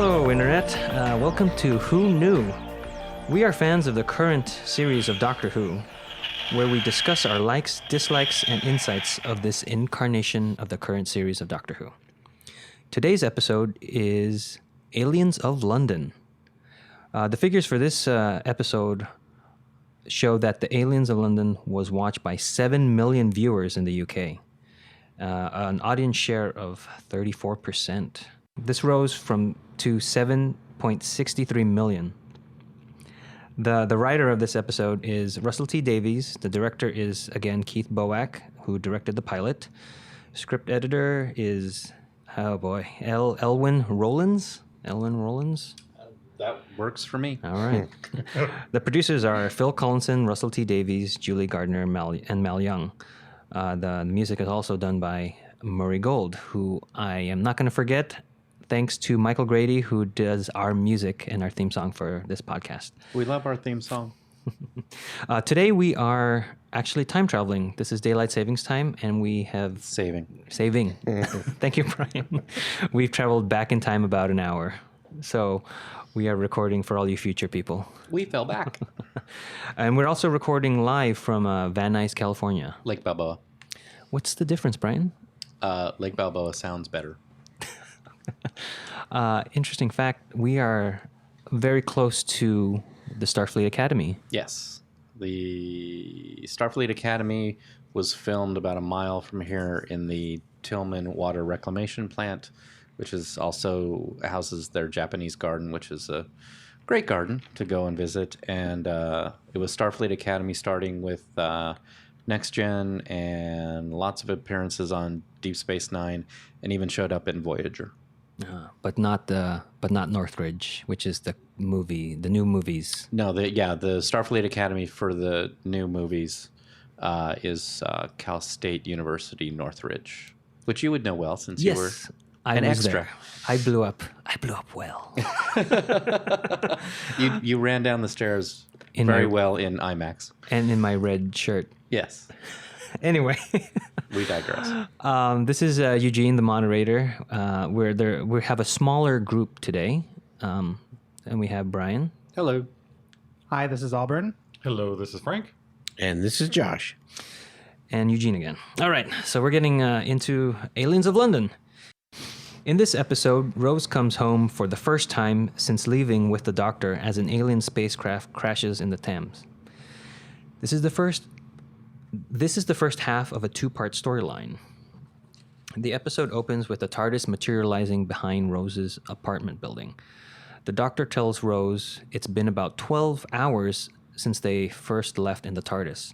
Hello, Internet. Welcome to Who Knew? We are fans of the current series of Doctor Who, where we discuss our likes, dislikes, and insights of this incarnation of the current series of Doctor Who. Today's episode is Aliens of London. The figures for this episode show that the Aliens of London was watched by 7 million viewers in the UK, an audience share of 34%. This rose to 7.63 million. The writer of this episode is Russell T Davies. The director is, again, Keith Boak, who directed the pilot. Script editor is, Elwyn Rollins? That works for me. All right. The producers are Phil Collinson, Russell T Davies, Julie Gardner, and Mal Young. The music is also done by Murray Gold, who I am not going to forget, thanks to Michael Grady, who does our music and our theme song for this podcast. We love our theme song. Today we are actually time traveling. This is daylight savings time, and we have... Saving. Thank you, Brian. We've traveled back in time about an hour. So we are recording for all you future people. We fell back. And we're also recording live from Van Nuys, California. Lake Balboa. What's the difference, Brian? Lake Balboa sounds better. Interesting fact, we are very close to the Starfleet Academy. Yes. The Starfleet Academy was filmed about a mile from here in the Tillman Water Reclamation Plant, which is also houses their Japanese garden, which is a great garden to go and visit. And it was Starfleet Academy starting with Next Gen and lots of appearances on Deep Space Nine, and even showed up in Voyager. But not Northridge, which is the new movies. No, the Starfleet Academy for the new movies is Cal State University Northridge, which you would know well since you were an extra. There. I blew up well. You ran down the stairs very well in IMAX. And in my red shirt. Yes. Anyway. We digress. This is Eugene, the moderator. We have a smaller group today. And we have Brian. Hello. Hi, this is Auburn. Hello, this is Frank. And this is Josh. And Eugene again. All right, so we're getting into Aliens of London. In this episode, Rose comes home for the first time since leaving with the Doctor as an alien spacecraft crashes in the Thames. This is the first half of a two-part storyline. The episode opens with the TARDIS materializing behind Rose's apartment building. The Doctor tells Rose it's been about 12 hours since they first left in the TARDIS.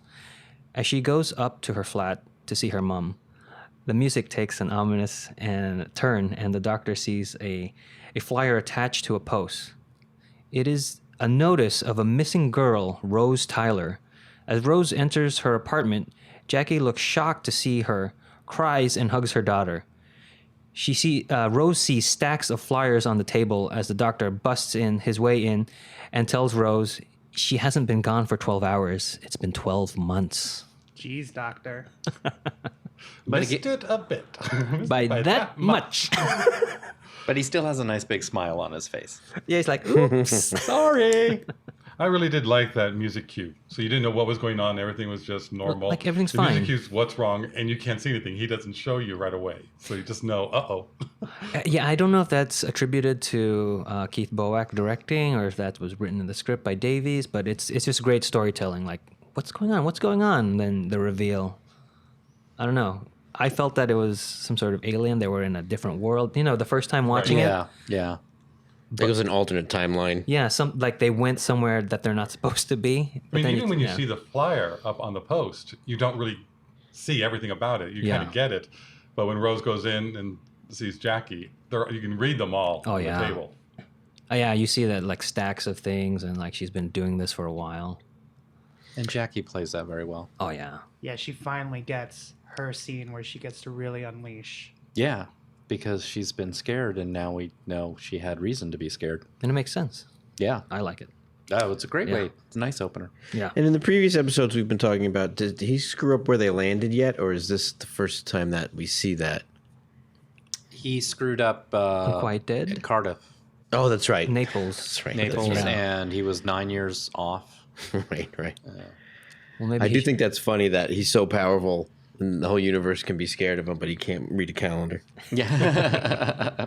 As she goes up to her flat to see her mum, the music takes an ominous turn, and the Doctor sees a flyer attached to a post. It is a notice of a missing girl, Rose Tyler. As Rose enters her apartment, Jackie looks shocked to see her, cries, and hugs her daughter. Rose sees stacks of flyers on the table as the Doctor busts his way in and tells Rose she hasn't been gone for 12 hours. It's been 12 months. Jeez, Doctor. Missed it a bit. By that much. But he still has a nice big smile on his face. Yeah, he's like, oops, sorry. I really did like that music cue. So you didn't know what was going on. Everything was just normal. Like everything's the fine. The music cue's what's wrong, and you can't see anything. He doesn't show you right away. So you just know, uh-oh. Yeah, I don't know if that's attributed to Keith Boak directing or if that was written in the script by Davies, but it's just great storytelling. Like, what's going on? What's going on? And then the reveal. I don't know. I felt that it was some sort of alien. They were in a different world. You know, the first time watching it. Yeah. It was an alternate timeline. Yeah, like they went somewhere that they're not supposed to be. I mean, even when you see the flyer up on the post, you don't really see everything about it. You kind of get it. But when Rose goes in and sees Jackie, you can read them all on the table. Oh, yeah, you see that like stacks of things, and like she's been doing this for a while. And Jackie plays that very well. Oh, yeah. Yeah, she finally gets her scene where she gets to really unleash. Yeah, because she's been scared, and now we know she had reason to be scared. And it makes sense. Yeah. I like it. Oh, it's a great way. It's a nice opener. Yeah. And in the previous episodes we've been talking about, did he screw up where they landed yet, or is this the first time that we see that? He screwed up Quite Dead? Cardiff. Oh, that's right. Naples. That's right. Naples, That's and he was 9 years off. right. Right. Well, maybe I he do should- think that's funny that he's so powerful and the whole universe can be scared of him, but he can't read a calendar. Yeah.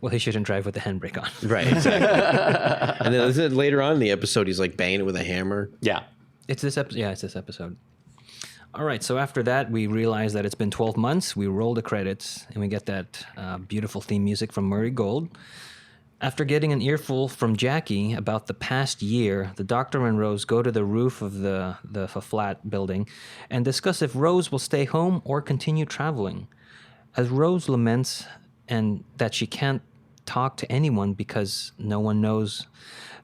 Well, he shouldn't drive with the handbrake on. Right, exactly. And then isn't it later on in the episode he's like banging it with a hammer? Yeah. It's this episode. Yeah, it's this episode. All right. So after that, we realize that it's been 12 months. We roll the credits, and we get that beautiful theme music from Murray Gold. After getting an earful from Jackie about the past year, the Doctor and Rose go to the roof of the flat building and discuss if Rose will stay home or continue traveling. As Rose laments and that she can't talk to anyone because no one knows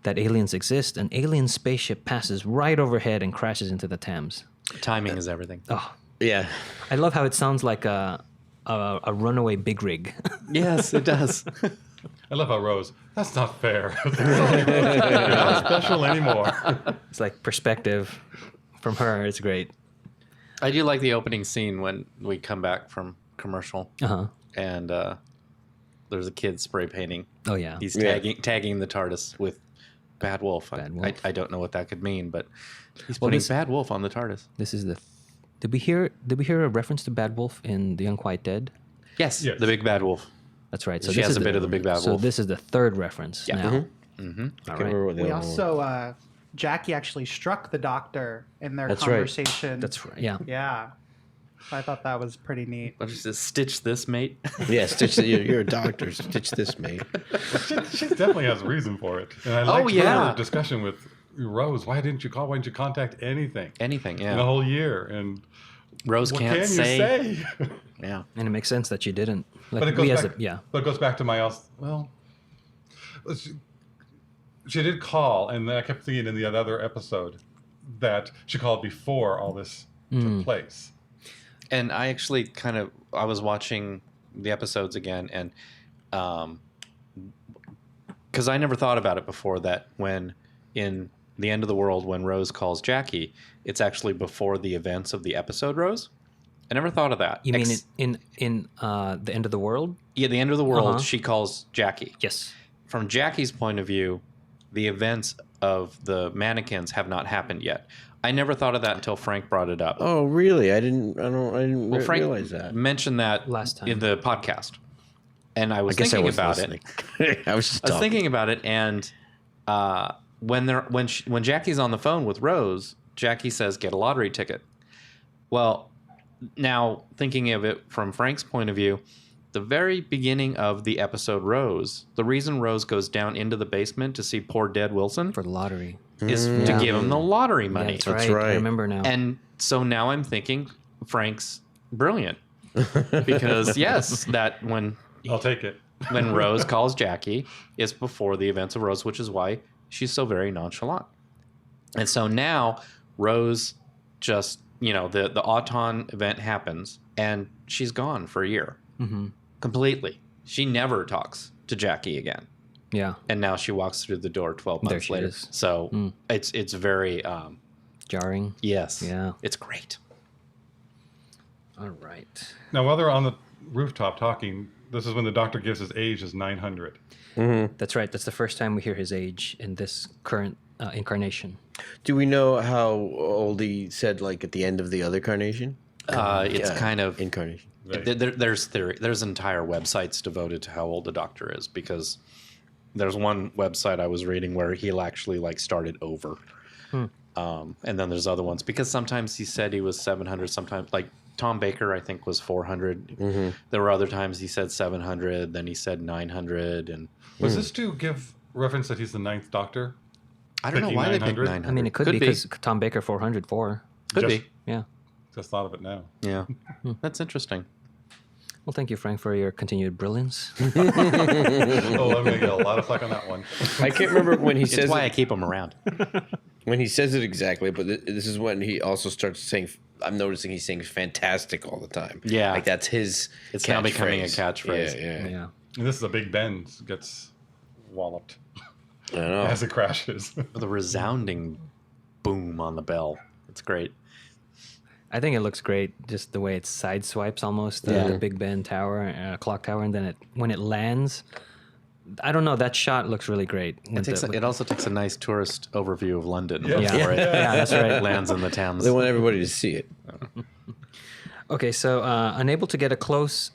that aliens exist, an alien spaceship passes right overhead and crashes into the Thames. Timing is everything. Oh, Yeah. I love how it sounds like a runaway big rig. Yes, it does. I love how Rose, that's not fair. You're not special anymore. It's like perspective from her. It's great. I do like the opening scene when we come back from commercial Uh-huh. and there's a kid spray painting. Oh, yeah. He's Yeah. tagging the TARDIS with Bad Wolf. Bad Wolf. I don't know what that could mean, but he's Well, putting this- Bad Wolf on the TARDIS. This is the... Did we hear a reference to Bad Wolf in The Unquiet Dead? Yes, Yes. the big Bad Wolf. That's right. So She this has is a bit of the big bad So wolf. this is the third reference Yeah. now. Mm-hmm. All I can't right. remember what the We other one was. also, Jackie actually struck the Doctor in their That's right. conversation. That's right. Yeah. Yeah. I thought that was pretty neat. What is this? Stitch this, mate. Yeah, stitch. You're a doctor. Stitch this, mate. She definitely has a reason for it. And I liked yeah. her discussion with Rose. Why didn't you call? Why didn't you contact anything Anything, in a yeah. whole year? And Rose what can't can say. you say? Yeah. And it makes sense that you didn't. Like, But it goes we as back. a, yeah. But it goes back to my else. Well, she did call, and I kept thinking in the other episode that she called before all this took place. And I actually I was watching the episodes again, and because I never thought about it before, that when in the end of the world, when Rose calls Jackie, it's actually before the events of the episode Rose. I never thought of that. You mean in The End of the World? Yeah, the end of the world, Uh-huh. she calls Jackie. Yes. From Jackie's point of view, the events of the mannequins have not happened yet. I never thought of that until Frank brought it up. Oh, really? I didn't Frank realize that. mentioned that Last time. in the podcast, and I was I guess I thinking was about listening. it. I was just I was talking. thinking about it, and when Jackie's on the phone with Rose, Jackie says, "Get a lottery ticket." Well, now thinking of it from Frank's point of view, the very beginning of the episode Rose, the reason Rose goes down into the basement to see poor dead Wilson For the lottery. is to Yeah. give him the lottery Yeah, money. that's, That's right. right. I remember now. And so now I'm thinking Frank's brilliant because yes, that when I'll take it. Rose calls Jackie, it's before the events of Rose, which is why she's so very nonchalant. And so now Rose just, the Auton event happens and she's gone for a year completely. She never talks to Jackie again. Yeah. And now she walks through the door 12 There months she later. is. So it's very, Jarring. yes. Yeah. It's great. All right. Now, while they're on the rooftop talking, this is when the Doctor gives his age as 900. That's right. That's the first time we hear his age in this current incarnation. Do we know how old he said, like, at the end of the other carnation? It's Yeah, kind of incarnation. Right. there's entire websites devoted to how old the Doctor is, because there's one website I was reading where he'll actually started over, and then there's other ones because sometimes he said he was 700, sometimes like Tom Baker I think was 400. There were other times he said 700, then he said 900, and Was this to give reference that he's the 9th Doctor? I don't know Picking why they picked 900? 900. I mean, it could be because Tom Baker 404. could Just- be. Yeah. Just thought of it now. Yeah, that's interesting. Well, thank you, Frank, for your continued brilliance. Oh, I'm going to get a lot of flack on that one. I can't remember when he It's says why I it, keep him around. when he says it exactly, but this is when he also starts saying. I'm noticing he's saying "fantastic" all the time. Yeah. like that's his. It's now becoming a catchphrase. catchphrase. Yeah, Yeah. And this is a Big Ben gets walloped I don't know. as it crashes. With a resounding boom on the bell. It's great. I think it looks great, just the way it side swipes almost the Big Ben tower, clock tower, and then when it lands, I don't know. That shot looks really great. It also takes a nice tourist overview of London Yeah. before it Yeah, that's right. lands in the Thames. They want everybody to see it. Okay, so unable to get a close,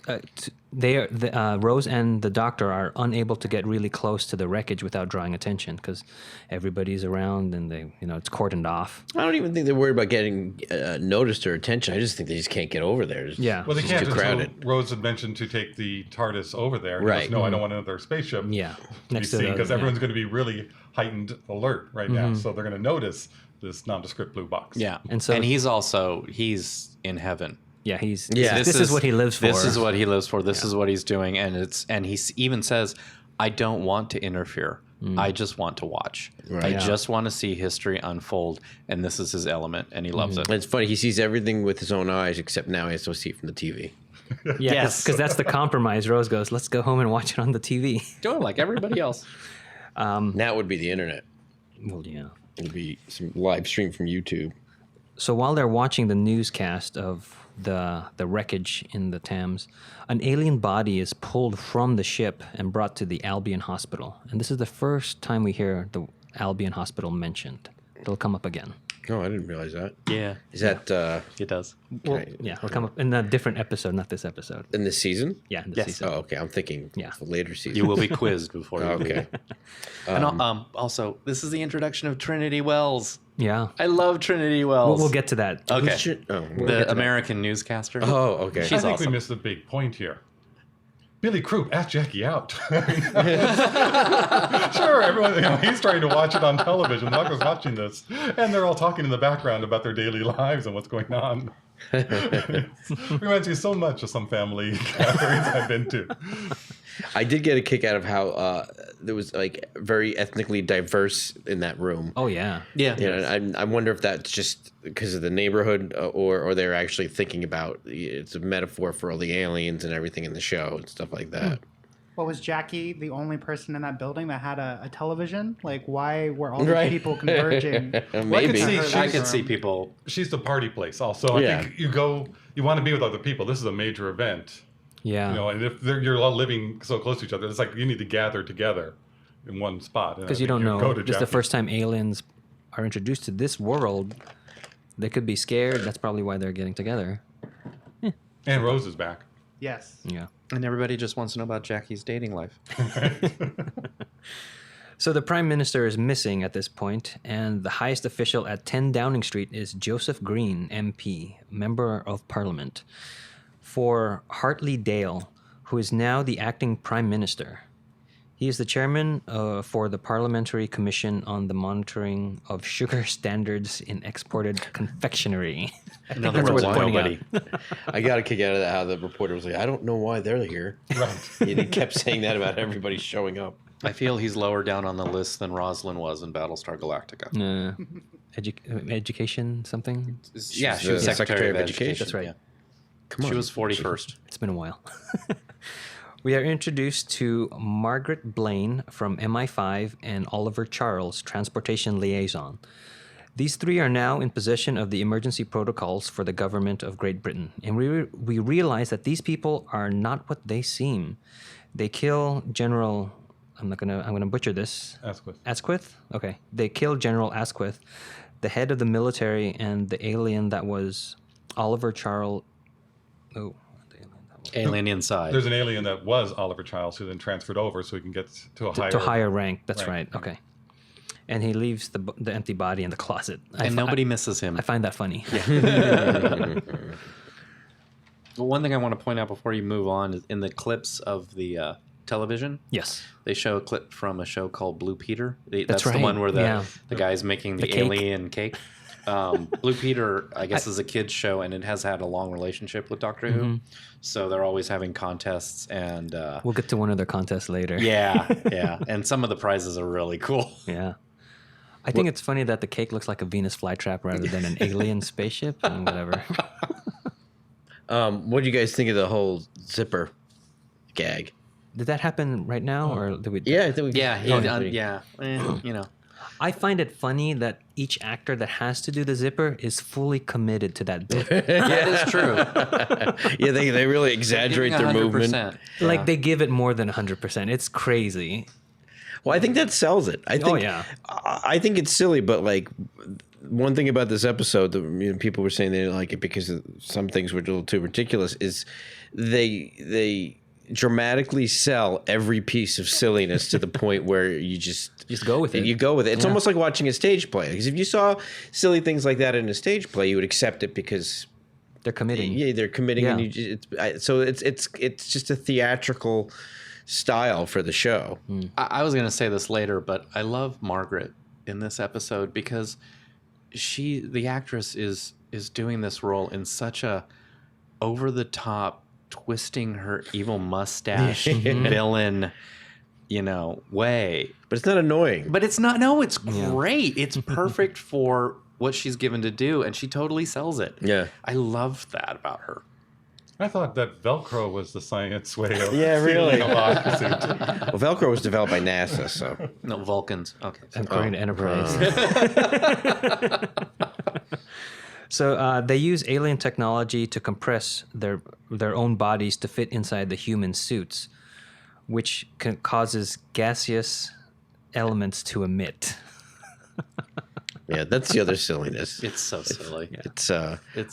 Rose and the doctor are unable to get really close to the wreckage without drawing attention because everybody's around and it's cordoned off. I don't even think they're worried about getting noticed or attention. I just think they just can't get over there. Yeah. Well, they It's can't too until crowded. Rose had mentioned to take the TARDIS over there. He Right. goes, no, I don't want another spaceship. Yeah, to next be to seen the- because yeah. everyone's going to be really heightened alert right now. So they're going to notice this nondescript blue box. Yeah, And so- he's in heaven. Yeah, he's. Yeah. This is what he lives for. This is what he lives for. This is what he's doing, and he even says, "I don't want to interfere. I just want to watch. Right. I Yeah. just want to see history unfold." And this is his element, and he loves And it. it's funny. He sees everything with his own eyes, except now he has to see it from the TV. Yeah, Yes. because that's the compromise. Rose goes, "Let's go home and watch it on the TV." Doing like everybody else. Now it would be the internet. Well, yeah. It would be some live stream from YouTube. So while they're watching the newscast of the wreckage in the Thames, an alien body is pulled from the ship and brought to the Albion Hospital. And this is the first time we hear the Albion Hospital mentioned. It'll come up again. Oh, I didn't realize that. Yeah, Is that it does. Well, Okay. yeah, it'll come up in a different episode, not this episode. in this season? Yeah, in this Yes. season. Oh, okay. I'm thinking Yeah. the later season. You will be quizzed before you Okay. leave. And also, this is the introduction of Trinity Wells. Yeah. I love Trinity Wells. We'll get to that. Okay. Oh, The American newscaster. oh, okay. I She's think awesome. we missed the big point here. Billy Croup asked Jackie out. Sure, everyone, he's trying to watch it on television. The doctor's watching this, and they're all talking in the background about their daily lives and what's going on. Reminds me so much of some family gatherings I've been to. I did get a kick out of how there was like very ethnically diverse in that room. Oh, yeah. Yeah. You know, I wonder if that's just because of the neighborhood, or they're actually thinking about it's a metaphor for all the aliens and everything in the show and stuff like that. Well, was Jackie the only person in that building that had a television? Like, why were all these Right. people converging? Maybe. see- Her I living could see room? people. She's the party place also. I Yeah. think you want to be with other people. This is a major event. Yeah. You know, and if you're all living so close to each other, it's like you need to gather together in one spot. And I Because you think don't know. go to This is the Jackie. first time aliens are introduced to this world. They could be scared. That's probably why they're getting together. And Rose is back. Yes. Yeah. And everybody just wants to know about Jackie's dating life. So the prime minister is missing at this point, and the highest official at 10 Downing Street is Joseph Green, MP, member of Parliament, for Hartley Dale, who is now the acting prime minister. He is the chairman for the Parliamentary Commission on the Monitoring of Sugar Standards in Exported Confectionery. In other That's words, worth pointing nobody. I got a kick out of that. How the reporter was like, "I don't know why they're here." Right. And he kept saying that about everybody showing up. I feel he's lower down on the list than Rosalind was in Battlestar Galactica. Education, something? Yeah, She's she was the Secretary of Education. That's right. Yeah. Come on, She was 41st. It's been a while. We are introduced to Margaret Blaine from MI5 and Oliver Charles, Transportation Liaison. These three are now in possession of the emergency protocols for the government of Great Britain, and we realize that these people are not what they seem. They kill General. I'm gonna butcher this. Asquith? Okay. They kill General Asquith, the head of the military, and the alien that was Oliver Charles. Oh. Alien inside. There's an alien that was Oliver Childs who then transferred over so he can get to a higher... To higher rank. That's rank. right. Okay. And he leaves the empty body in the closet. And nobody misses him. I find that funny. Well, one thing I want to point out before you move on is in the clips of the television, Yes. they show a clip from a show called Blue Peter. That's That's the right, one where yeah. the guy's making the The cake. alien cake. Blue Peter, I guess, is a kid's show, and it has had a long relationship with Doctor Who. So they're always having contests, and We'll get to one of their contests later. yeah. And some of the prizes are really cool. Yeah. I think it's funny that the cake looks like a Venus flytrap rather than an alien spaceship and whatever. What do you guys think of the whole zipper gag? Did that happen right now, or did we? Yeah, I think we. Yeah, yeah. you know. I find it funny that each actor that has to do the zipper is fully committed to that bit. That is true. Yeah, they really exaggerate their movement. 100%. Like they give it more than 100%. It's crazy. Well, I think that sells it. I think, yeah. I think it's silly, but like one thing about this episode that people were saying they didn't like it because some things were a little too ridiculous is they dramatically sell every piece of silliness to the point where you just go with it. You go with it. It's almost like watching a stage play. Because if you saw silly things like that in a stage play, you would accept it because they're committing. Yeah, they're committing, Yeah. and so it's just a theatrical style for the show. I was going to say this later, but I love Margaret in this episode because the actress is doing this role in such a over the top, twisting her evil mustache villain, way. But it's not annoying. But it's not. No, it's great. It's perfect for what she's given to do, and she totally sells it. Yeah. I love that about her. I thought that Velcro was the science way of Yeah, really. sealing a locker suit. Well, Velcro was developed by NASA, so No, Vulcans. Okay. According to Enterprise. So they use alien technology to compress their own bodies to fit inside the human suits, which causes gaseous elements to emit. yeah, that's the other silliness. It's so silly. It's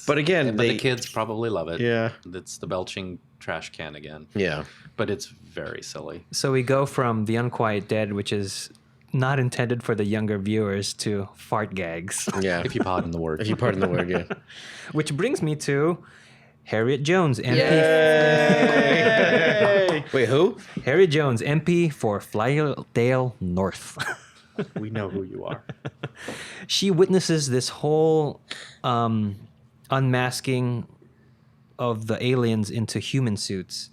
but again, the kids probably love it. Yeah. It's the belching trash can again. Yeah. But it's very silly. So we go from The Unquiet Dead, which is not intended for the younger viewers, to fart gags. Yeah. If you pardon the word. If you pardon the word, yeah. Which brings me to Harriet Jones, MP. Yay! Wait, who? Harriet Jones, MP for Flydale North. We know who you are. She witnesses this whole unmasking of the aliens into human suits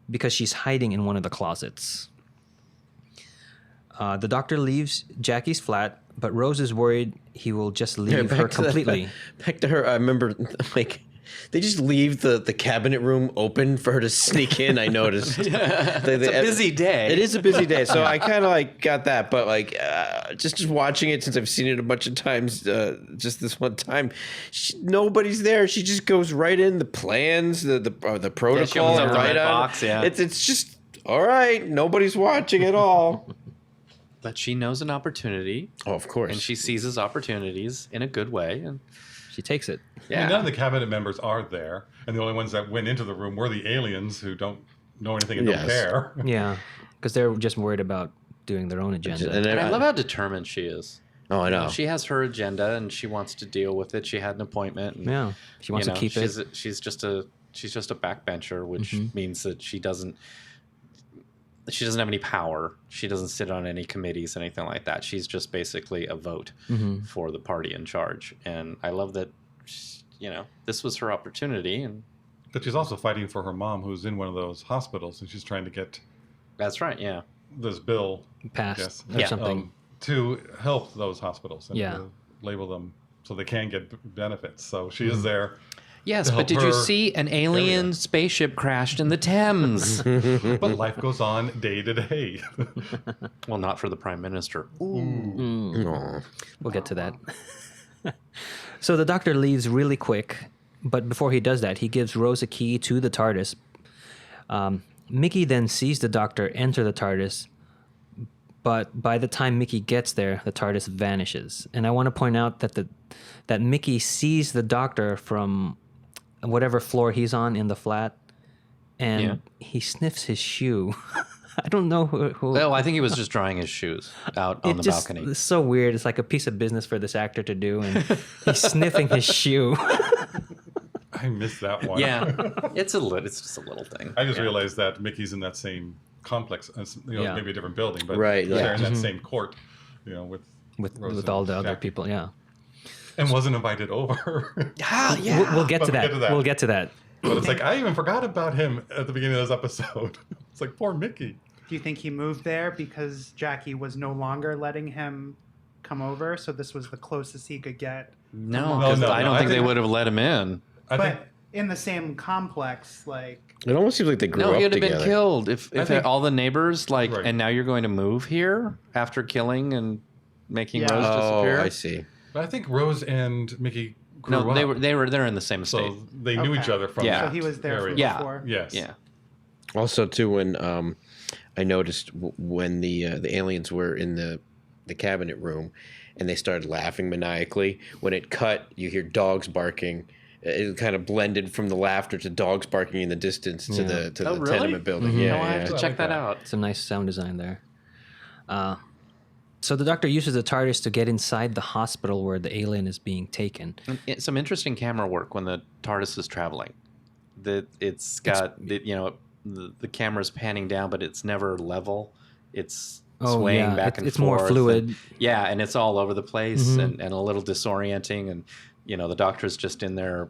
because she's hiding in one of the closets. The doctor leaves Jackie's flat, but Rose is worried he will just leave her completely. Back to her, I remember, like, they just leave the cabinet room open for her to sneak in, I noticed. It's a busy day. It is a busy day, so I kind of, like, got that. But, like, just watching it, since I've seen it a bunch of times, just this one time, nobody's there. She just goes right in, the plans, the protocol, she opens up the right red on. box, yeah. It's just, all right, nobody's watching at all. But she knows an opportunity. Oh, of course. And she seizes opportunities in a good way. And She takes it. I mean, none of the cabinet members are there, and the only ones that went into the room were the aliens who don't know anything and don't care. Yeah, because they're just worried about doing their own agenda. And then I love how determined she is. Oh, I know. She has her agenda and she wants to deal with it. She had an appointment. And, Yeah, she wants to keep it. She's just a backbencher, which means that she doesn't have any power. She doesn't sit on any committees, anything like that. She's just basically a vote for the party in charge. And I love that, this was her opportunity. And But she's also fighting for her mom, who's in one of those hospitals, and she's trying to get that's right. Yeah. this bill Passed yes, or something. to help those hospitals and Yeah. to label them so they can get benefits. So she is there. Yes, to but help did you her see an alien area. spaceship crashed in the Thames? But life goes on day to day. Well, not for the prime minister. Aw. We'll get to that. So the doctor leaves really quick, but before he does that, he gives Rose a key to the TARDIS. Mickey then sees the doctor enter the TARDIS, but by the time Mickey gets there, the TARDIS vanishes. And I want to point out that Mickey sees the doctor from whatever floor he's on in the flat, and he sniffs his shoe. I don't know who. Oh, I think he was just drying his shoes out on the balcony. It's so weird. It's like a piece of business for this actor to do, and he's sniffing his shoe. I missed that one. Yeah, it's just a little thing. I just realized that Mickey's in that same complex, as, Yeah. maybe a different building, but Right, they're yeah. in that same court, with Rose with and all the other Jackie. people. Yeah. and wasn't invited over. Ah, yeah. We'll get to But that. We'll get to that. But it's like I even forgot about him at the beginning of this episode. It's like poor Mickey. Do you think he moved there because Jackie was no longer letting him come over? So this was the closest he could get. No, No, because no, I no, don't I think they think- would have let him in. I think But in the same complex, like It almost seems like they grew No, up he would have together. been killed if think- all the neighbors Right. and now you're going to move here after killing and making Yeah. Rose disappear. I see. But I think Rose and Mickey grew No, up. they're in the same estate. So they knew each other from Yeah. that So he was there area. from Yeah. before. Yes. Yeah. Also, too, when I noticed when the aliens were in the cabinet room, and they started laughing maniacally. When it cut, you hear dogs barking. It kind of blended from the laughter to dogs barking in the distance to the Oh, really? tenement building. Mhm. Yeah, Oh, I have yeah. to I check like that that. out. Some nice sound design there. So the Doctor uses the TARDIS to get inside the hospital where the alien is being taken. Some interesting camera work when the TARDIS is traveling. It's got the camera's panning down, but it's never level. It's swaying back and it's forth. more fluid. And it's all over the place and a little disorienting. And the Doctor's just in there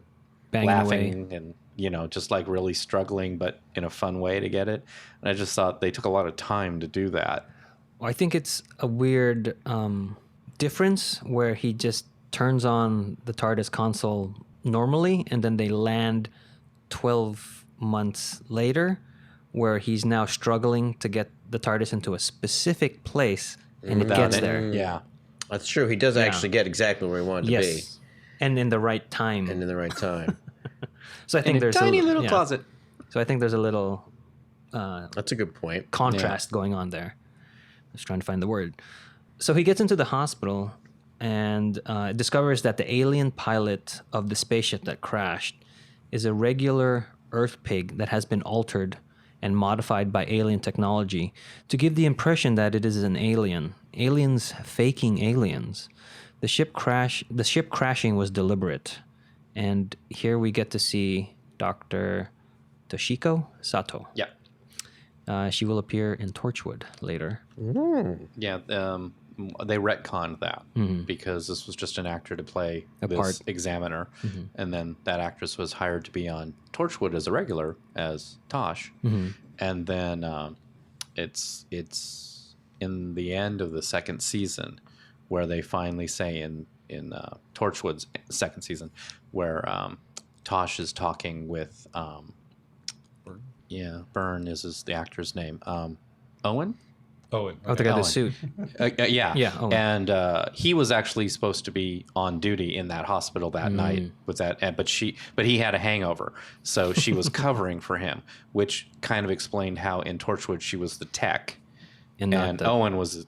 Banging laughing and just like really struggling, but in a fun way to get it. And I just thought they took a lot of time to do that. Well, I think it's a weird difference where he just turns on the TARDIS console normally, and then they land 12 months later, where he's now struggling to get the TARDIS into a specific place, and it gets there. Yeah. That's true. He does actually get exactly where he wanted to be, Yes, and in the right time. and in the right time. So I think In a there's tiny a little closet. So I think there's a little That's a good point. contrast going on there. I was trying to find the word. So he gets into the hospital and discovers that the alien pilot of the spaceship that crashed is a regular Earth pig that has been altered and modified by alien technology to give the impression that it is an alien. Aliens faking aliens. The ship crashing was deliberate. And here we get to see Dr. Toshiko Sato. Yeah. She will appear in Torchwood later. Yeah, they retconned that because this was just an actor to play this part. examiner, and then that actress was hired to be on Torchwood as a regular as Tosh, and then it's in the end of the second season where they finally say in Torchwood's second season where Tosh is talking with Byrne is the actor's name. Owen? Owen. Oh, the guy in the Owen. suit. Yeah. Yeah, Owen. And he was actually supposed to be on duty in that hospital that night. But he had a hangover, so she was covering for him, which kind of explained how in Torchwood she was the tech, and Owen was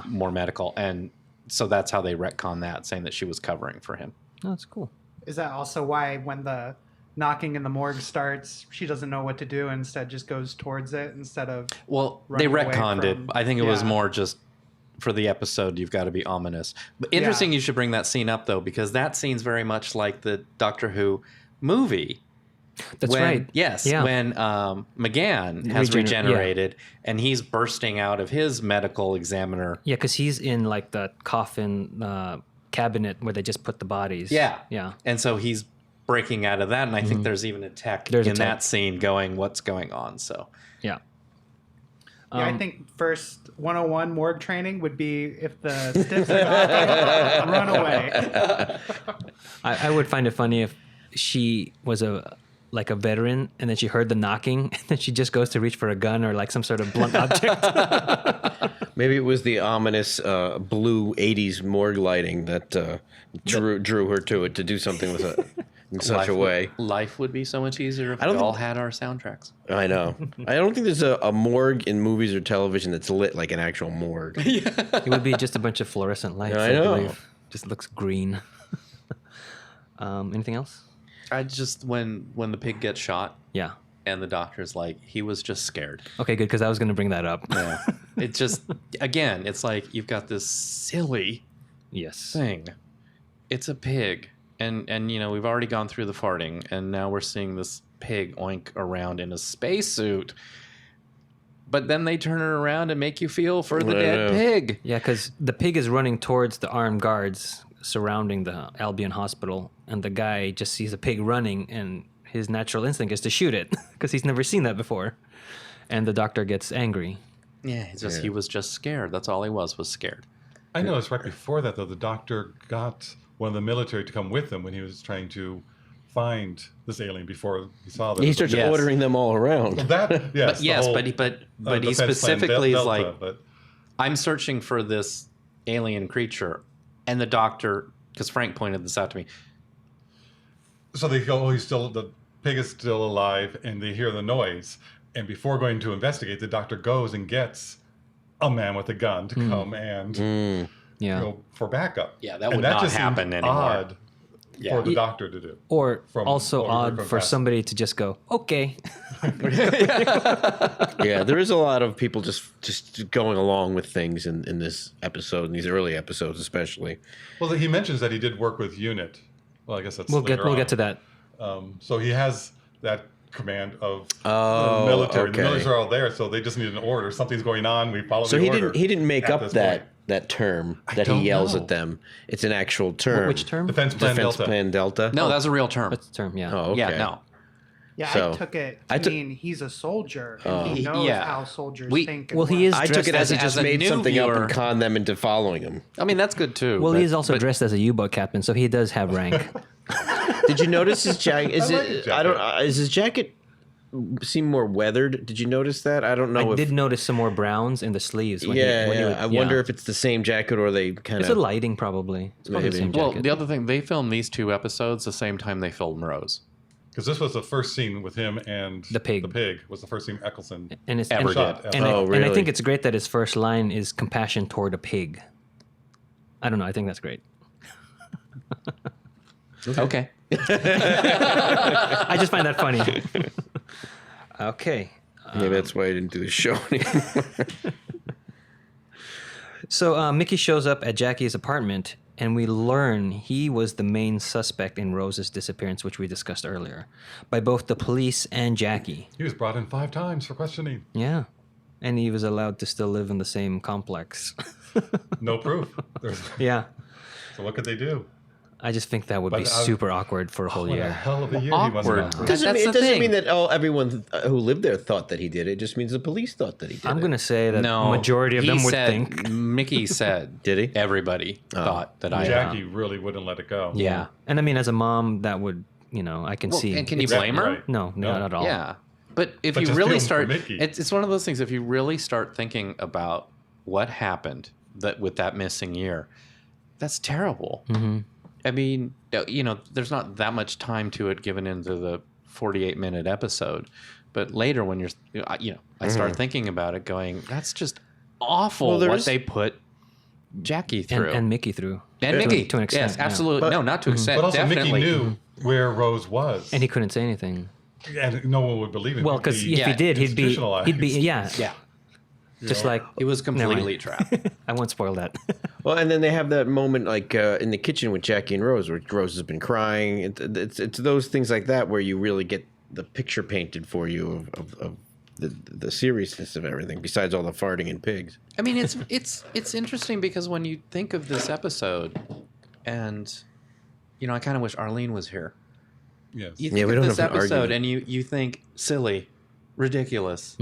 more medical, and so that's how they retcon that, saying that she was covering for him. Oh, that's cool. Is that also why when the knocking in the morgue starts, she doesn't know what to do, and instead just goes towards it instead of They running away retconned it. from- I think it was Yeah. more just for the episode. You've got to be ominous. But interesting, you should bring that scene up though, because that scene's very much like the Doctor Who movie. That's right. Yes, Yeah. when McGann has regenerated and he's bursting out of his medical examiner. Yeah, because he's in like the coffin cabinet where they just put the bodies. Yeah. Yeah. And so he's breaking out of that, and I think there's even a tech There's a in tech. that scene going, what's going on? So Yeah. Yeah, I think first 101 morgue training would be if the stiffs are knocking, run away. I would find it funny if she was a veteran and then she heard the knocking and then she just goes to reach for a gun or like some sort of blunt object. Maybe it was the ominous blue '80s morgue lighting that drew her to it to do something with it in such a way. Life would be so much easier if I don't we all think- had our soundtracks. I know. I don't think there's a morgue in movies or television that's lit like an actual morgue. It would be just a bunch of fluorescent lights. I know. believe. Just looks green. Anything else? I just when the pig gets shot Yeah. and the doctor's like, he was just scared. Okay, good, because I was going to bring that up. Yeah. It just, again, it's like you've got this silly Yes. thing. It's a pig. And we've already gone through the farting, and now we're seeing this pig oink around in a spacesuit. But then they turn it around and make you feel for the dead pig. Yeah, because the pig is running towards the armed guards surrounding the Albion hospital, and the guy just sees a pig running, and his natural instinct is to shoot it because he's never seen that before. And the doctor gets angry. Yeah, he was just scared. That's all he was scared. I noticed right before that, though, the doctor got one of the military to come with him when he was trying to find this alien before he saw that. He starts Yes. ordering them all around. That, yes. But yes, the whole, but he defense plan, specifically is Delta, like, but I'm searching for this alien creature, and the doctor, because Frank pointed this out to me. So they go, oh, the pig is still alive, and they hear the noise. And before going to investigate, the doctor goes and gets a man with a gun to come and go for backup. Yeah, that would not just happen seemed anymore. Odd for the doctor to do. Or also what we heard odd from for past. somebody to just go, okay. Yeah, there is a lot of people just going along with things in this episode, in these early episodes especially. Well, he mentions that he did work with UNIT. Well, I guess that's We'll later get to that. So he has that command of Oh, the military. okay. The military are all there, so they just need an order. Something's going on. We follow So the he order. didn't make at up this that point. that term that don't he yells know. at them. It's an actual term. Which term? Defense Plan Defense Delta. Plan Delta. No, that's a real term. That's the term, yeah. Oh, okay. Yeah, no. Yeah, So, I took it I to took- mean he's a soldier and he knows Yeah. how soldiers We- think. And Well, he work. is I took dressed it as he as just a made new something up viewer. and conned them into following him. I mean, that's good too. Well, but- he's also but- dressed as a U-boat captain, so he does have rank. Did you notice his jacket? Is I like it? his I don't. jacket. Is his jacket seem more weathered? Did you notice that? I don't know. I if, did notice some more browns in the sleeves. When Yeah, he would, I wonder if it's the same jacket or they kind it's a of. lighting probably. It's probably the Maybe. same Well, jacket. the other thing, they filmed these 2 episodes the same time they filmed Rose. Because this was the first scene with him and The pig. The pig was the first scene Eccleston and it's ever and, shot. did. and, Oh, I, and I really? think it's great that his first line is compassion toward a pig. I don't know. I think that's great. Okay. I just find that funny. Okay. Maybe that's why I didn't do the show anymore. So Mickey shows up at Jackie's apartment, and we learn he was the main suspect in Rose's disappearance, which we discussed earlier, by both the police and Jackie. He was brought in 5 times for questioning. Yeah. And he was allowed to still live in the same complex. No proof. Yeah. So what could they do? I just think that would be But I- super awkward for a whole What a year. hell of a year he Awkward. must have gone through. That's It the doesn't thing. mean that everyone who lived there thought that he did it. It just means the police thought that he did I'm it. going to say that No. majority of he them would said, think. Mickey said. Did he? Everybody thought that I. Jackie really wouldn't let it go. Yeah. And I mean, as a mom, that would, I can Well, see. and can you it's- blame her? Right. No, not at all. Yeah. But if But you just really feel for start, Mickey. it's one of those things. If you really start thinking about what happened with that missing year, that's terrible. Mm-hmm. I mean, there's not that much time to it given into the 48-minute episode, but later when I start thinking about it, going, that's just awful Well, what there's- they put Jackie through. And Mickey through. And To- Mickey, to an extent, yes, yeah. absolutely. But- No, not to extent. But also definitely. Mickey knew where Rose was. And he couldn't say anything. And no one would believe him. Well, because He'd if be he did, he'd be, institutionalized. yeah. Yeah, Just know? like, he was Never mind. completely trapped. I won't spoil that. Well, and then they have that moment like in the kitchen with Jackie and Rose, where Rose has been crying. It's those things like that where you really get the picture painted for you of the seriousness of everything. Besides all the farting and pigs. I mean, it's interesting because when you think of this episode, and I kind of wish Arlene was here. Yes. You Yeah, think we of don't this have an episode, argument. and you think silly, ridiculous,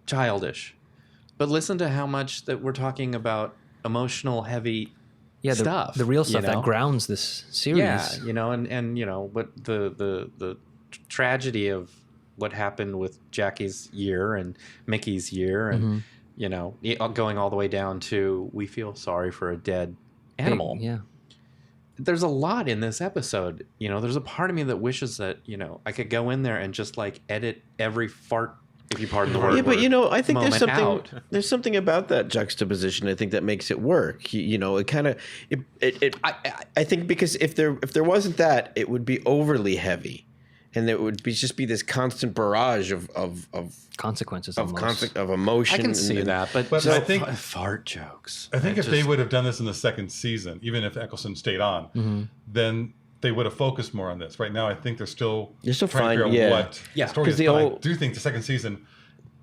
childish, but listen to how much that we're talking about emotional, heavy Yeah, stuff. the real stuff you know? that grounds this series. Yeah, and but the tragedy of what happened with Jackie's year and Mickey's year, and going all the way down to we feel sorry for a dead animal. Yeah. There's a lot in this episode. There's a part of me that wishes that I could go in there and just like edit every fart, if you pardon the word. Yeah, but I think there's moment something out. there's something about that juxtaposition. I think that makes it work. It kind of I think because if there wasn't that, it would be overly heavy, and it would just be this constant barrage of Consequences of almost. of emotion. I can see and- that, but But I think- fart jokes. I think if they would have done this in the second season, even if Eccleston stayed on, then they would have focused more on this. Right now, I think they're still They're still trying fine, to figure out yeah. what Yeah, the story 'cause is. the But I whole- do think the second season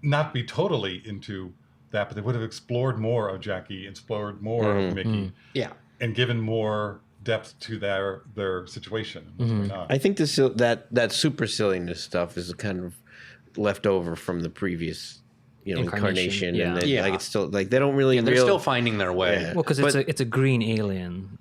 not be totally into that, but they would have explored more of Jackie, explored more of Mickey, Yeah. and given more depth to their situation. And what's going on. I think that super silliness stuff is kind of left over from the previous incarnation, yeah. and Yeah. like it's still like they don't really. They're still finding their way. Yeah. Well, because it's a green alien.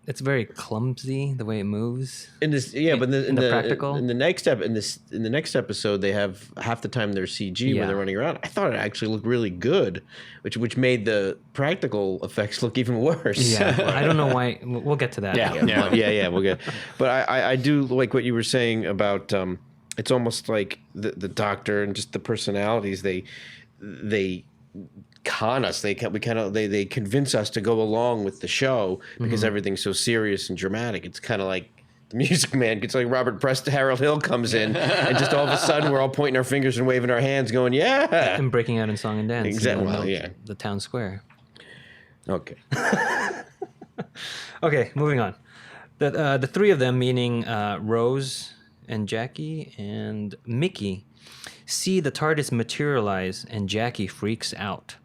it's very clumsy the way it moves. In this, yeah, but in in the the practical? in the next in the next episode, they have half the time they're CG Yeah. where they're running around. I thought it actually looked really good, which made the practical effects look even worse. Yeah, I don't know why. We'll get to that. yeah, we'll get. But I do like what you were saying about. It's almost like the Doctor and just the personalities. They con us. They convince us to go along with the show because everything's so serious and dramatic. It's kind of like the Music Man. It's like Robert Preston, Harold Hill comes in, and just all of a sudden we're all pointing our fingers and waving our hands, going, "Yeah!" And breaking out in song and dance. Exactly. You know, Well, yeah. The town square. Okay. Okay, moving on. The three of them, meaning Rose and Jackie and Mickey, see the TARDIS materialize, and Jackie freaks out.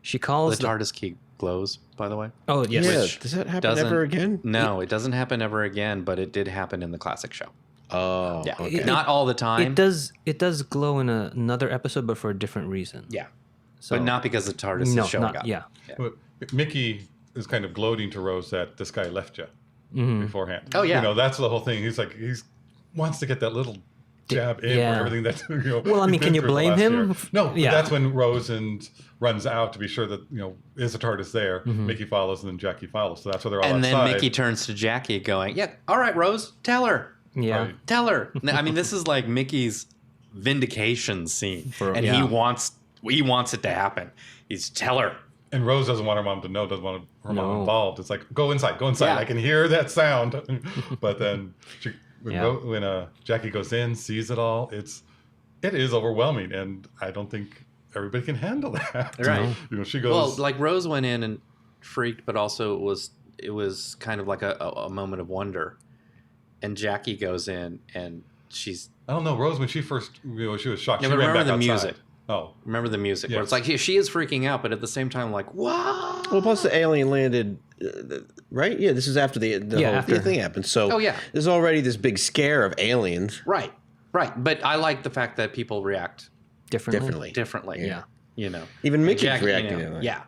She calls The TARDIS key glows, by the way. Oh yes. Yeah. Does that happen ever again? No, it doesn't happen ever again, but it did happen in the classic show. Oh. Yeah, Okay. not all the time. It does glow in another episode, but for a different reason. Yeah, So, but not because the TARDIS no, is showing not up. yeah. But Mickey is kind of gloating to Rose that this guy left you beforehand. Oh, yeah. You know, that's the whole thing. He's wants to get that little jab in yeah. for everything that, you know. Well, I mean, he's can been you through the blame last him? year. No, but Yeah. that's when Rose runs out to be sure that, you know, is the TARDIS there. Mickey follows and then Jackie follows. So that's why they're all And then outside. Mickey turns to Jackie, going, "Yeah, all right, Rose, tell her, Yeah. Right. tell her." No, I mean, this is like Mickey's vindication scene, and yeah. he wants it to happen. He's tell her. And Rose doesn't want her mom to know, doesn't want her No. mom involved. It's like, go inside. Yeah. I can hear that sound. But then Yeah. when Jackie goes in, sees it all, it is overwhelming. And I don't think everybody can handle that. Right. You know, she goes. Well, like Rose went in and freaked, but also it was kind of like a moment of wonder. And Jackie goes in and she's I don't know, Rose, when she first, she was shocked. Yeah, she but ran remember back the outside. music. Oh. remember the music where Yes. it's like she is freaking out, but at the same time like wow. Well, plus the alien landed, right? Yeah, this is after the Yeah, whole after. thing happened. So Oh, yeah. there's already this big scare of aliens. Right. But I like the fact that people react Differently. differently. Yeah. You know. Even Mickey's Jackie, reacting to that. Yeah.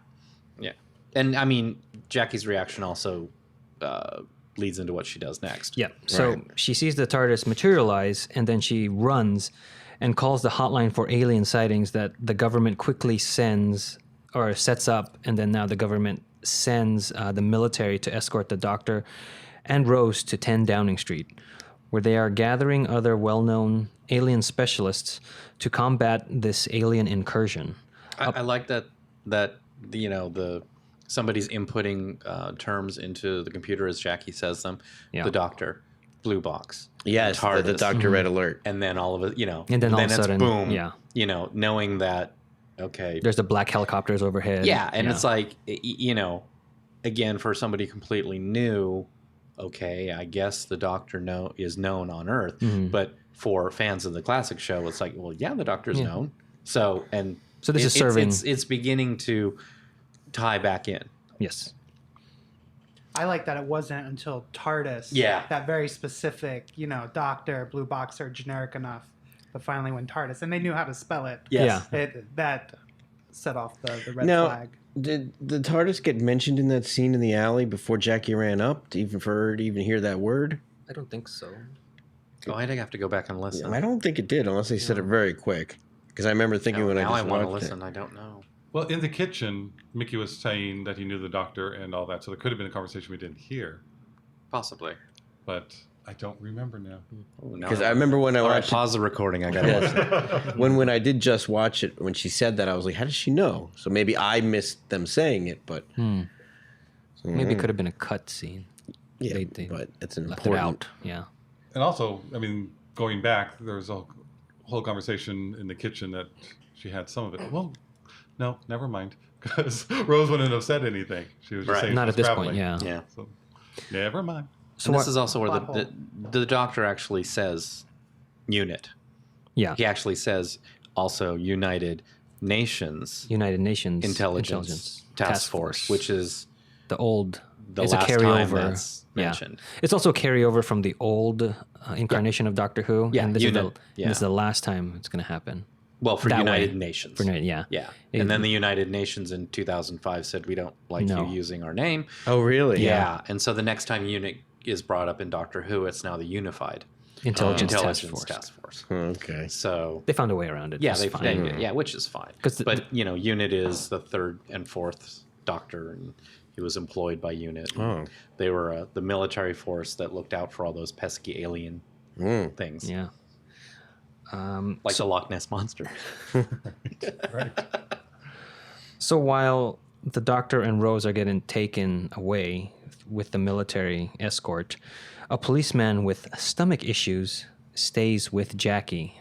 And I mean, Jackie's reaction also leads into what she does next. Yeah. So Right. she sees the TARDIS materialize, and then she runs and calls the hotline for alien sightings that the government quickly sends or sets up, and then now the government sends the military to escort the Doctor and Rose to 10 Downing Street, where they are gathering other well-known alien specialists to combat this alien incursion. I like that you know the somebody's inputting terms into the computer as Jackie says them. Yeah. The Doctor, blue box. Yes, the TARDIS. Doctor Red Alert. And then all of it, you know, And then all of a it's sudden, boom. yeah. You know, knowing that, okay. There's the black helicopters overhead. Yeah, and it's like, you know, again, for somebody completely new, okay, I guess the Doctor is known on Earth, but for fans of the classic show, it's like, well, yeah, the Doctor's known. So this is serving. It's beginning to tie back in. Yes. I like that it wasn't until TARDIS, Yeah. that very specific, you know, Doctor, blue box are generic enough, but finally when TARDIS, and they knew how to spell it. Yes. Yeah. That set off the red Now, flag. did the TARDIS get mentioned in that scene in the alley before Jackie ran up for her to even hear that word? I don't think so. Oh, I'd have to go back and listen. I don't think it did, unless they said it very quick. Because I remember thinking when I now just I want to watched listen. it. I don't know. Well, in the kitchen, Mickey was saying that he knew the Doctor and all that. So there could have been a conversation we didn't hear. Possibly. But I don't remember now. Because I remember when I All right, watched pause the recording. I got to listen. when I did just watch it, when she said that, I was like, how does she know? So maybe I missed them saying it, but Maybe it could have been a cut scene. yeah, They but it's an Left it important. out. Yeah. And also, I mean, going back, there was a whole conversation in the kitchen that she had some of it. Well, no, never mind. Because Rose wouldn't have said anything. She was just Right. saying Not she at was this traveling. point, yeah. Yeah. So, never mind. So And what, this is also where Plot hole. the Doctor actually says unit. yeah, He actually says also United Nations United Nations Intelligence Task Force, which is the old. the it's last a time carryover. that's Yeah. mentioned. It's also a carryover from the old incarnation of Doctor Who. Yeah, and this, unit. is the, this is the last time it's going to happen. Well, for That United way. Nations. Yeah. Yeah. It- And then the United Nations in 2005 said, we don't like No. you using our name. Oh, really? Yeah. And so the next time UNIT is brought up in Doctor Who, it's now the Unified Intelligence Intelligence Task Force. Okay. So, They found a way around it. yeah, It's they, fine. yeah, which is fine. 'Cause the- But, you know, UNIT is the third and fourth Doctor, and he was employed by UNIT. Oh. They were the military force that looked out for all those pesky alien things. Yeah. Like the Loch Ness Monster. Right. So while the Doctor and Rose are getting taken away with the military escort, a policeman with stomach issues stays with Jackie.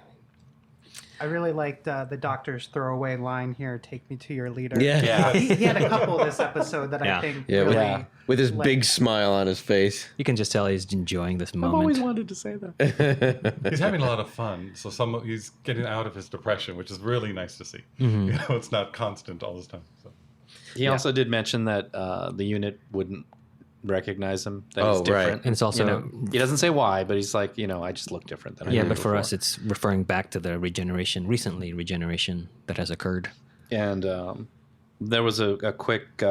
I really liked the Doctor's throwaway line here, "Take me to your leader." Yeah. Yeah. He had a couple this episode that Yeah. I think Yeah, really... with his like- big smile on his face. You can just tell he's enjoying this I've always moment. wanted to say that. He's having a lot of fun. So he's getting out of his depression, which is really nice to see. Mm-hmm. You know, it's not constant all this time. So. He also did mention that the unit wouldn't recognize him. That Oh, he's different. right. And it's also- You know, he doesn't say why, but he's like, I just look different than I Yeah, did but for before. us, it's referring back to the recently regeneration that has occurred. And there was a quick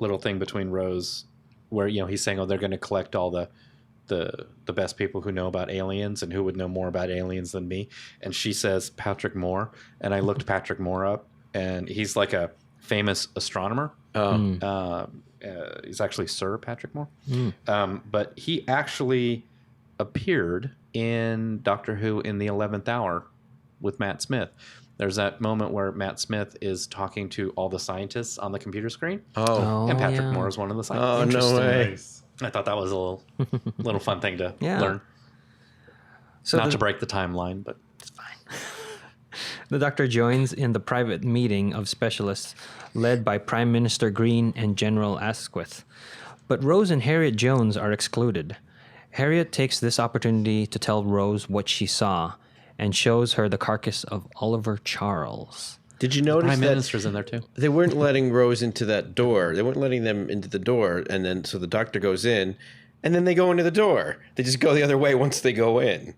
little thing between Rose where, he's saying, oh, they're going to collect all the best people who know about aliens and who would know more about aliens than me. And she says, Patrick Moore. And I looked Patrick Moore up, and he's like a famous astronomer. He's actually Sir Patrick Moore. But he actually appeared in Doctor Who in the 11th Hour with Matt Smith. There's that moment where Matt Smith is talking to all the scientists on the computer screen. Oh. And Patrick yeah. Moore is one of the Oh, scientists. no way. Nice. I thought that was a little fun thing to Yeah. learn. So Not the, to break the timeline, but the Doctor joins in the private meeting of specialists led by Prime Minister Green and General Asquith. But Rose and Harriet Jones are excluded. Harriet takes this opportunity to tell Rose what she saw and shows her the carcass of Oliver Charles. Did you notice Prime that Minister's in there too. they weren't letting Rose into that door? They weren't letting them into the door, and then so the Doctor goes in, and then they go into the door. They just go the other way once they go in.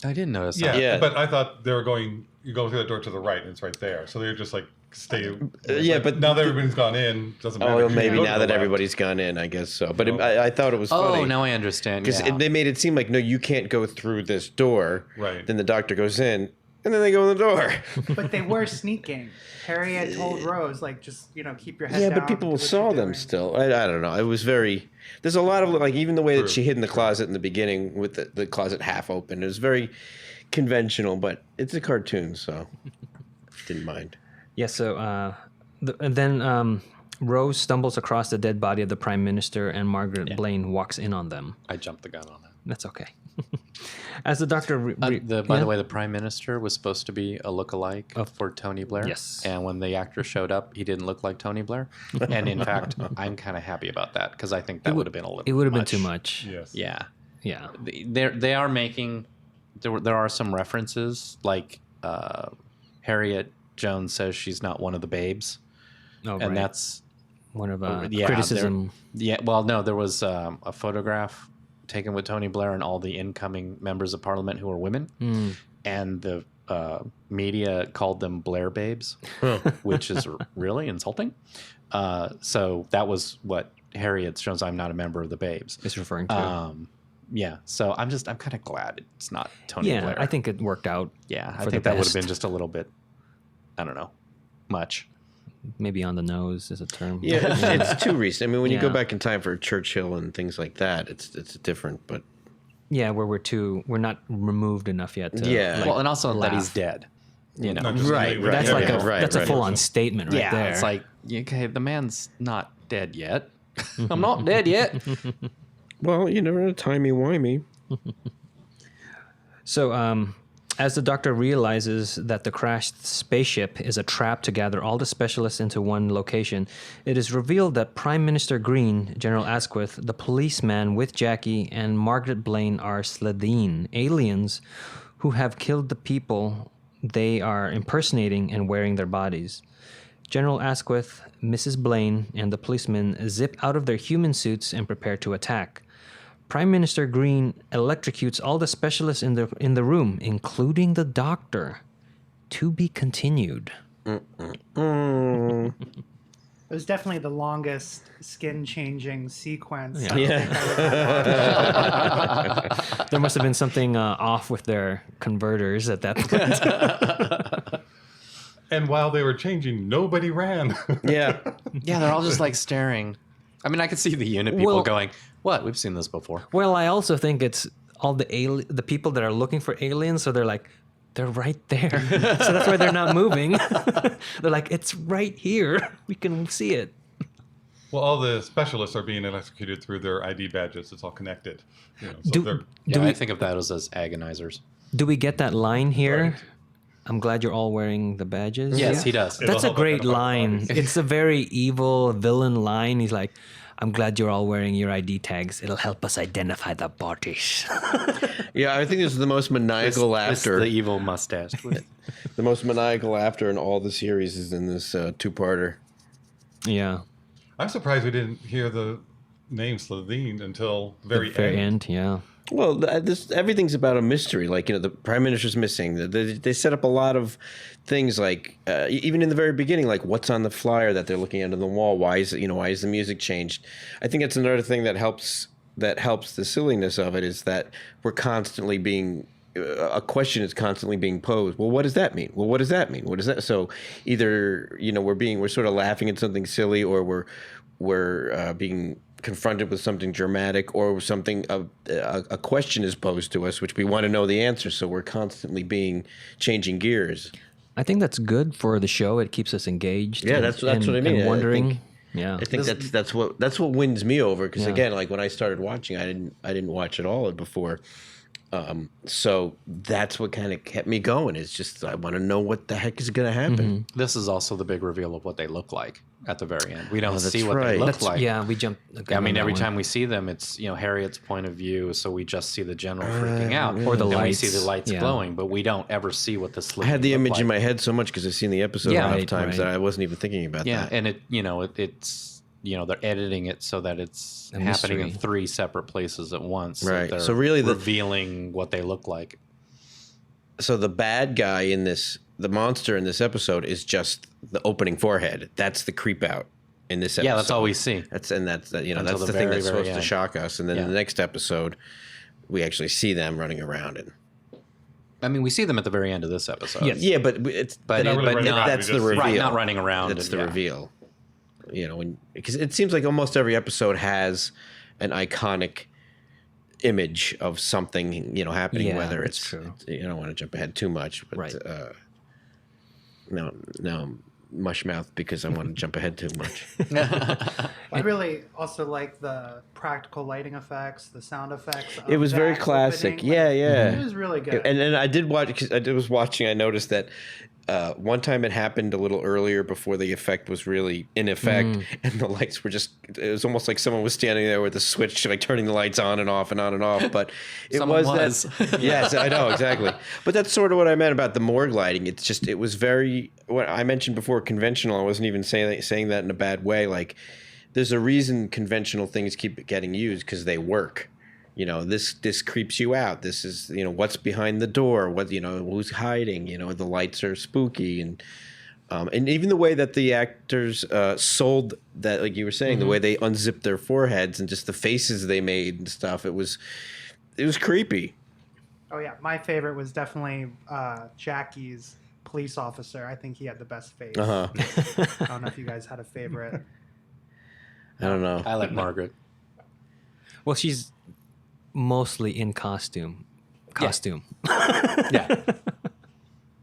I didn't notice Yeah, that. Yeah. but I thought they were going. You go through the door to the right, and it's right there. So they're just like stay. Yeah, but now that everybody's gone in, doesn't matter. Oh, well, You maybe go to now the that left. everybody's gone in, I guess so. But I thought it was funny. Oh, now I understand. Because Yeah. they made it seem like, no, you can't go through this door. Right. Then the Doctor goes in, and then they go in the door. But they were sneaking. Harriet told Rose, like, just, keep your head Yeah, down. but people do what saw you're them doing. still. I don't know. It was very... There's a lot of, like, even the way that True, she hid in the closet in the beginning with the closet half open. It was very conventional, but it's a cartoon, so didn't mind. Yeah, so and then Rose stumbles across the dead body of the Prime Minister, and Margaret Blaine walks in on them. I jumped the gun on that. That's okay. As the Doctor... By the way, the Prime Minister was supposed to be a look-alike for Tony Blair. Yes. And when the actor showed up, he didn't look like Tony Blair. And in fact, I'm kind of happy about that because I think that would have been a little It would have been much. too much. Yes. Yeah. Yeah. They are making... There are some references, like Harriet Jones says she's not one of the babes. Oh, And right. that's... one of yeah, criticism. Yeah, well, no, there was a photograph taken with Tony Blair and all the incoming members of Parliament who were women, and the media called them Blair babes, which is really insulting. So that was what Harriet shows. I'm not a member of the babes. Is referring to. Yeah, so I'm kind of glad it's not Tony Yeah, Blair. I think it worked out. Yeah, I for think the that would have been best. just a little bit, I don't know, much. Maybe on the nose is a term. Yeah, it's too recent. I mean, when you go Yeah. back in time for Churchill and things like that, it's different, but... Yeah, where we're not removed enough yet. To, Yeah. like, Well, and also that he's laugh. dead. You know, Not just Right, with That's Yeah, like Harriet. a right, that's a right. full on statement right yeah, there. it's like, okay, the man's not dead yet. I'm not dead yet. Well, timey-wimey. So, as the Doctor realizes that the crashed spaceship is a trap to gather all the specialists into one location, it is revealed that Prime Minister Green, General Asquith, the policeman with Jackie, and Margaret Blaine are Sladine, aliens who have killed the people they are impersonating and wearing their bodies. General Asquith, Mrs. Blaine, and the policemen zip out of their human suits and prepare to attack. Prime Minister Green electrocutes all the specialists in the room, including the Doctor. To be continued. Mm. It was definitely the longest skin-changing sequence. Yeah. I think I ever watched. There must have been something off with their converters at that point. And while they were changing, nobody ran. Yeah. Yeah, they're all just like staring. I mean, I could see the unit people Well- going, "What? We've seen this before." Well, I also think it's all the people that are looking for aliens, so they're like, they're right there. So that's why they're not moving. They're like, it's right here. We can see it. Well, all the specialists are being electrocuted through their ID badges. It's all connected. You know, so Do- they're- Yeah, we- I think of that as agonizers. Do we get that line here? Right. I'm glad you're all wearing the badges. Yes, he does. It'll That's a help great identify the line. bodies. It's a very evil villain line. He's like, I'm glad you're all wearing your ID tags. It'll help us identify the bodies. Yeah, I think this is the most maniacal This laughter. the evil mustache. The most maniacal laughter in all the series is in this two-parter. Yeah. I'm surprised we didn't hear the name Slovene until The very, very end. end. Yeah. Well, everything's about a mystery. Like, the prime minister's missing. They set up a lot of things, like even in the very beginning, like what's on the flyer that they're looking at on the wall. Why is the music changed? I think it's another thing that helps the silliness of it is that we're constantly being a question is constantly being posed. Well, what does that mean? Well, what does that mean? What is that? So either we're sort of laughing at something silly, or we're being confronted with something dramatic, or something a question is posed to us which we want to know the answer, so we're constantly changing gears. I think that's good for the show. It keeps us engaged. Yeah, that's what I mean. And I wondering. think- Yeah. I think that's what wins me over, because Yeah. again, like when I started watching, I didn't watch it all before. So that's what kind of kept me going. It's just I want to know what the heck is going to happen. This is also the big reveal of what they look like at the very end. We don't that's see what right. they look That's- like. Yeah, we jumped. I mean, every time we see them, it's Harriet's point of view, so we just see the general freaking out, Or the then lights. we see the lights Yeah. glowing, but we don't ever see what this. I had the image in my head so much because I've seen the episode Yeah, a lot of right, times right. that I wasn't even thinking about Yeah, that. and it's they're editing it so that it's A happening in mystery. 3 separate places at once. Right. They're So really revealing what they look like. So the bad guy in the monster in this episode is just the opening forehead. That's the creep out in this episode. Yeah, that's all we see. That's Until that's the the thing very, that's very supposed to end. shock us. And then in Yeah. the next episode, we actually see them running around. And I mean, we see them at the very end of this episode. Yes. yeah, but it's But, They're not really running around, that's we the just see reveal. right, not running around. That's and- the yeah. reveal. Because it seems like almost every episode has an iconic image of something happening. Yeah, whether that's it's true. you don't want to jump ahead too much, but Right. now I'm mush mouth because I want to jump ahead too much. I really also like the practical lighting effects, the sound effects. It was of very that classic. opening. Yeah, Like, yeah. It was really good. And then I did watch because I was watching. I noticed that one time it happened a little earlier before the effect was really in effect, and the lights were just. It was almost like someone was standing there with a switch, like turning the lights on and off and on and off. But it Someone was was. that. Yes, I know exactly. But that's sort of what I meant about the morgue lighting. It was very. What I mentioned before, conventional. I wasn't even saying that in a bad way. Like, there's a reason conventional things keep getting used because they work. This creeps you out. This is, what's behind the door, who's hiding, the lights are spooky. And even the way that the actors sold that, like you were saying, the way they unzipped their foreheads and just the faces they made and stuff, it was creepy. Oh yeah, my favorite was definitely Jackie's police officer. I think he had the best face. Uh-huh. I don't know if you guys had a favorite. I don't know. I like Margaret. Well, she's mostly in costume. Yeah.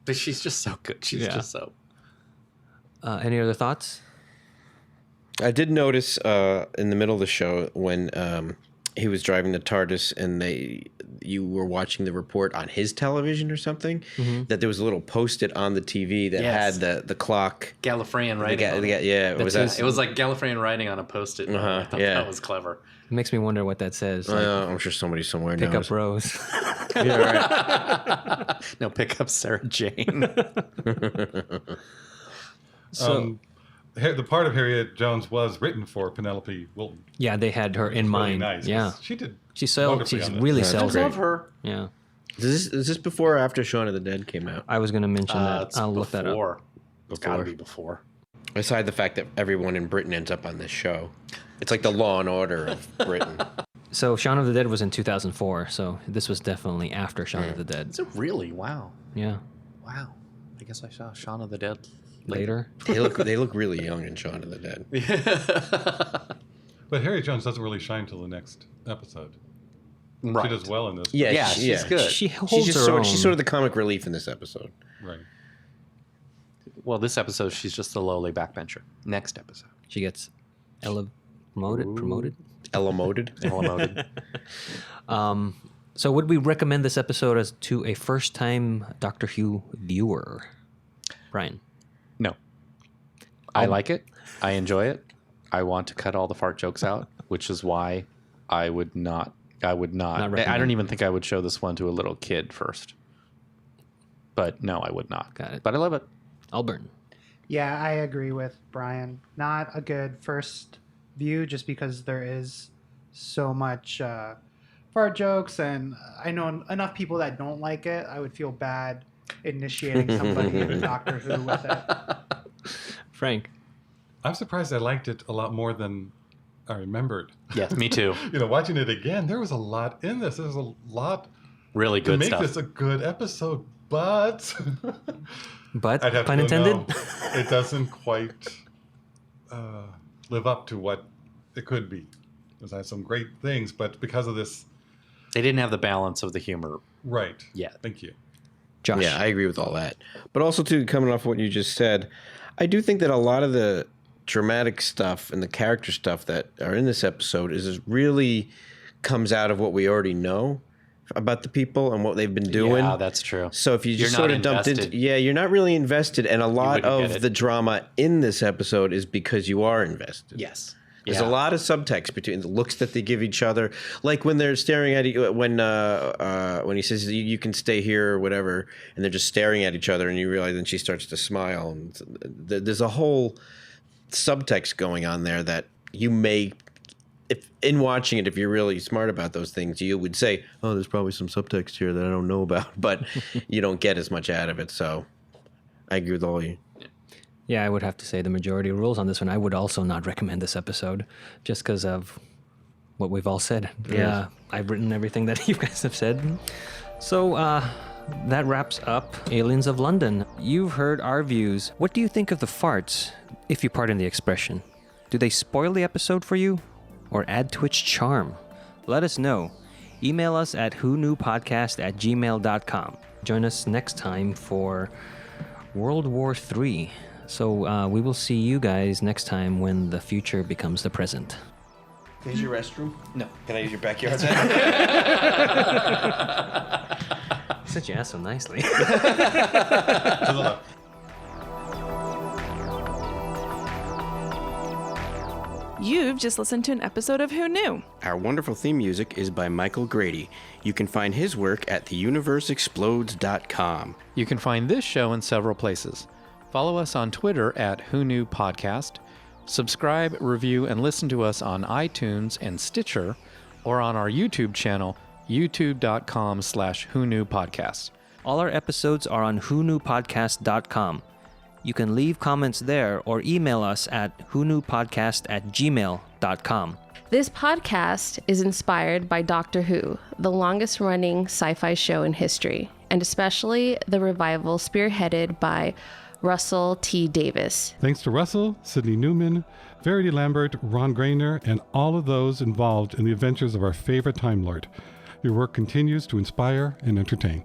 But she's just so good. She's Yeah. just so. Any other thoughts? I did notice in the middle of the show when he was driving the TARDIS and you were watching the report on his television or something, that there was a little post-it on the TV that Yes. had the clock. Gallifreyan writing. on it. Yeah, That's was his- that? It was like Gallifreyan writing on a post-it. note. I thought yeah. that was clever. It makes me wonder what that says. Like, I'm sure somebody somewhere pick knows. up Rose. Yeah, right. No, pick up Sarah Jane. So The part of Harriet Jones was written for Penelope Wilton. yeah, they had her in It's really mind. nice, 'cause Yeah, she did. she's wonderfully she's on this. really That's sells great. it. Love her. Yeah. Is this before or after Shaun of the Dead came out? I was going to mention that. It's I'll look that up. It's got to be before. Aside the fact that everyone in Britain ends up on this show. It's like the Law and Order of Britain. So Shaun of the Dead was in 2004, so this was definitely after Shaun of the Dead. Is it really? Wow. Yeah. Wow. I guess I saw Shaun of the Dead Later. They look really young in Shaun of the Dead. But Harry Jones doesn't really shine till the next episode. Right. She does well in this. Yeah, she's good. She holds She's her own. she's sort of the comic relief in this episode. Right. Well, this episode, she's just the lowly backbencher. Next episode. She gets promoted. Elemoted. So would we recommend this episode as to a first-time Doctor Who viewer? Brian? No. I like it. I enjoy it. I want to cut all the fart jokes out, which is why I would not. I recommend. don't even think I would show this one to a little kid first. But no, I would not. Got it. But I love it. Alburn. Yeah, I agree with Brian. Not a good first view just because there is so much fart jokes, and I know enough people that don't like it. I would feel bad initiating somebody into Doctor Who with it. Frank. I'm surprised I liked it a lot more than I remembered. Yes, me too. Watching it again, there was a lot in this. There's a lot Really to good make stuff. this a good episode, but But, I'd have pun to intended? know. It doesn't quite live up to what it could be. It has some great things, but because of this, They didn't have the balance of the humor. right? Yeah. Thank you. Josh. Yeah, I agree with all that. But also, too, coming off what you just said, I do think that a lot of the dramatic stuff and the character stuff that are in this episode is really comes out of what we already know about the people and what they've been doing. Yeah, that's true. So if you just You're sort not of dumped into, invested. you're not really invested, and a lot wouldn't get of it. the drama in this episode is because you are invested. Yes. There's a lot of subtext between the looks that they give each other, like when they're staring at when he says you can stay here or whatever, and they're just staring at each other, and you realize then she starts to smile, and there's a whole subtext going on there that you may, if in watching it, if you're really smart about those things, you would say, oh, there's probably some subtext here that I don't know about, but you don't get as much out of it. So I agree with all you. Yeah, I would have to say the majority rules on this one. I would also not recommend this episode just because of what we've all said. Yeah, I've written everything that you guys have said. So that wraps up Aliens of London. You've heard our views. What do you think of the farts, if you pardon the expression? Do they spoil the episode for you or add to its charm? Let us know. Email us at whoknewpodcast@gmail.com. Join us next time for World War III. So we will see you guys next time when the future becomes the present. Is your restroom? No. Can I use your backyard? Since you asked so nicely. To the left. You've just listened to an episode of Who Knew? Our wonderful theme music is by Michael Grady. You can find his work at theuniverseexplodes.com. You can find this show in several places. Follow us on Twitter at Who Knew Podcast. Subscribe, review, and listen to us on iTunes and Stitcher, or on our YouTube channel, youtube.com/Who Knew Podcast. All our episodes are on whoknewpodcast.com. You can leave comments there or email us at whoknewpodcast@gmail.com. This podcast is inspired by Doctor Who, the longest running sci-fi show in history, and especially the revival spearheaded by Russell T. Davis. Thanks to Russell, Sidney Newman, Verity Lambert, Ron Grainer, and all of those involved in the adventures of our favorite Time Lord. Your work continues to inspire and entertain.